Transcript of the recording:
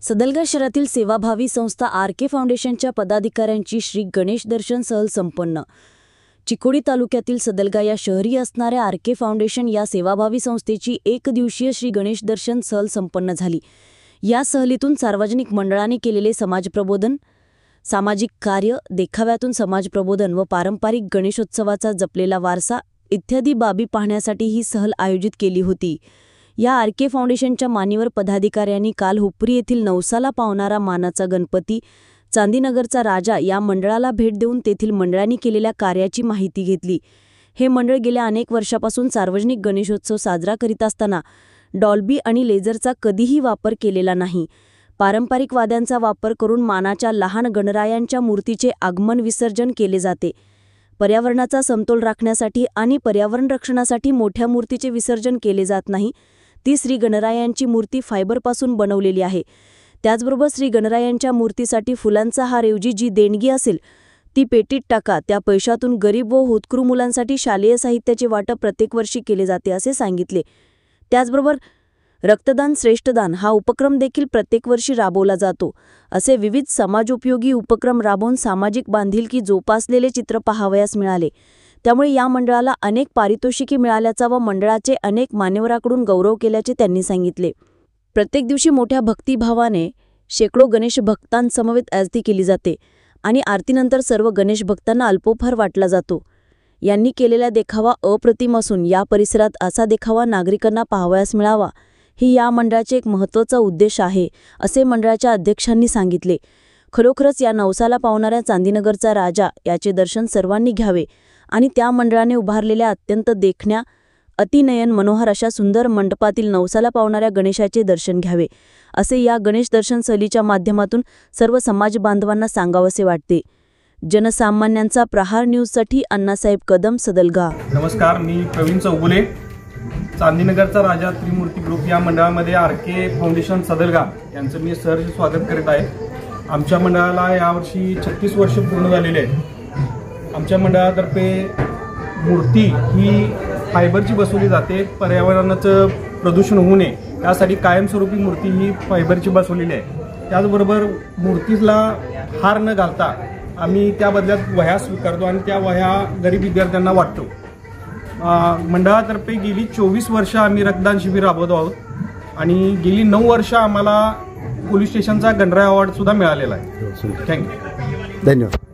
सदलगा शहरातील सेवाभावी संस्था आर.के. फाउंडेशनच्या पदाधिकाऱ्यांची श्री गणेश दर्शन सहल संपन्न। चिकोडी तालुक्यातील सदलगा या शहरी असणाऱ्या आर.के. फाउंडेशन या सेवाभावी संस्थेची एक दिवसीय श्री गणेश दर्शन सहल संपन्न झाली। या सहलीतून सार्वजनिक मंडळांनी केलेले समाजप्रबोधन, सामाजिक कार्य, देखाव्यातून समाजप्रबोधन व पारंपरिक गणेशोत्सवाचा जपलेला वारसा इत्यादी बाबी पाहण्यासाठी ही सहल आयोजित केली होती। या आर.के. फाउंडेशनच्या मान्यवर पदाधिकाऱ्यांनी काल हुपरी येथील नवसाला पावणारा मानाचा गणपती, चांदीनगरचा राजा या मंडळाला भेट देऊन तेथील मंडळांनी केलेल्या कार्याची माहिती घेतली। हे मंडळ गेल्या अनेक वर्षापासून सार्वजनिक गणेशोत्सव साजरा करीत असताना डॉल्बी आणि लेझरचा कधीही वापर केलेला नाही। पारंपरिक वाद्यांचा वापर करून मानाच्या लहान गणरायांच्या मूर्तीचे आगमन विसर्जन केले जाते। पर्यावरणाचा समतोल राखण्यासाठी आणि पर्यावरण रक्षणासाठी मोठ्या मूर्तीचे विसर्जन केले जात नाही। ती श्री गणरायांची मूर्ती फायबरपासून बनवलेली आहे। त्याचबरोबर श्री गणरायांच्या मूर्तीसाठी फुलांचा हारऐवजी जी देणगी असेल ती पेटीत टाका। त्या पैशातून गरीब व होतकरू मुलांसाठी शालेय साहित्याचे वाटप प्रत्येक वर्षी केले जाते असे सांगितले। त्याचबरोबर रक्तदान श्रेष्ठदान हा उपक्रम देखील प्रत्येक वर्षी राबवला जातो। असे विविध समाजोपयोगी उपक्रम राबवून सामाजिक बांधिलकी जोपासलेले चित्र पाहावयास मिळाले। त्यामुळे या मंडळाला अनेक पारितोषिके मिळाल्याचा व मंडळाचे अनेक मान्यवरांकडून गौरव केल्याचे त्यांनी सांगितले। प्रत्येक दिवशी मोठ्या भक्तिभावाने शेकडो गणेश भक्तांसमवेत आरती केली जाते आणि आरतीनंतर सर्व गणेश भक्तांना अल्पोपहार वाटला जातो। यांनी केलेला देखावा अप्रतिम असून या परिसरात असा देखावा नागरिकांना पाहावयास मिळावा ही या मंडळाचे एक महत्त्वाचा उद्देश आहे असे मंडळाच्या अध्यक्षांनी सांगितले। खरोखरच या नवसाला पावणाऱ्या चांदीनगरचा राजा याचे दर्शन सर्वांनी घ्यावे आणि त्या मंडळाने उभारलेल्या अत्यंत देखण्या अतिनयन मनोहर अशा सुंदर मंडपातील नवसाला पावणाऱ्या गणेशाचे दर्शन घ्यावे असे या गणेश दर्शन सहलीच्या माध्यमातून सर्व समाज बांधवांना सांगावसे वाटते। जनसामान्यांचा प्रहार न्यूजसाठी अण्णासाहेब कदम, सदलगा। नमस्कार, मी प्रवीण चौगुले, चांदीनगरचा राजा त्रिमूर्ती ग्रुप या मंडळामध्ये आर.के. फाउंडेशन सदलगा यांचं मी सहर्ष स्वागत करीत आहे। आमच्या मंडळाला यावर्षी 36 वर्ष पूर्ण झालेले आहेत। आमच्या मंडळातर्फे मूर्ती ही फायबरची बसवली जाते। पर्यावरणाचं प्रदूषण होऊ नये यासाठी कायमस्वरूपी मूर्ती ही फायबरची बसवलेली आहे। त्याचबरोबर मूर्तीला हार न घालता आम्ही त्या बदल्यात वह्या स्वीकारतो आणि त्या वह्या गरीब विद्यार्थ्यांना वाटतो। मंडळातर्फे गेली 24 वर्ष आम्ही रक्तदान शिबिर राबवत आहोत आणि गेली 9 वर्ष आम्हाला पोलीस स्टेशनचा गणराय अवॉर्ड सुद्धा मिळालेला आहे। थँक्यू, धन्यवाद।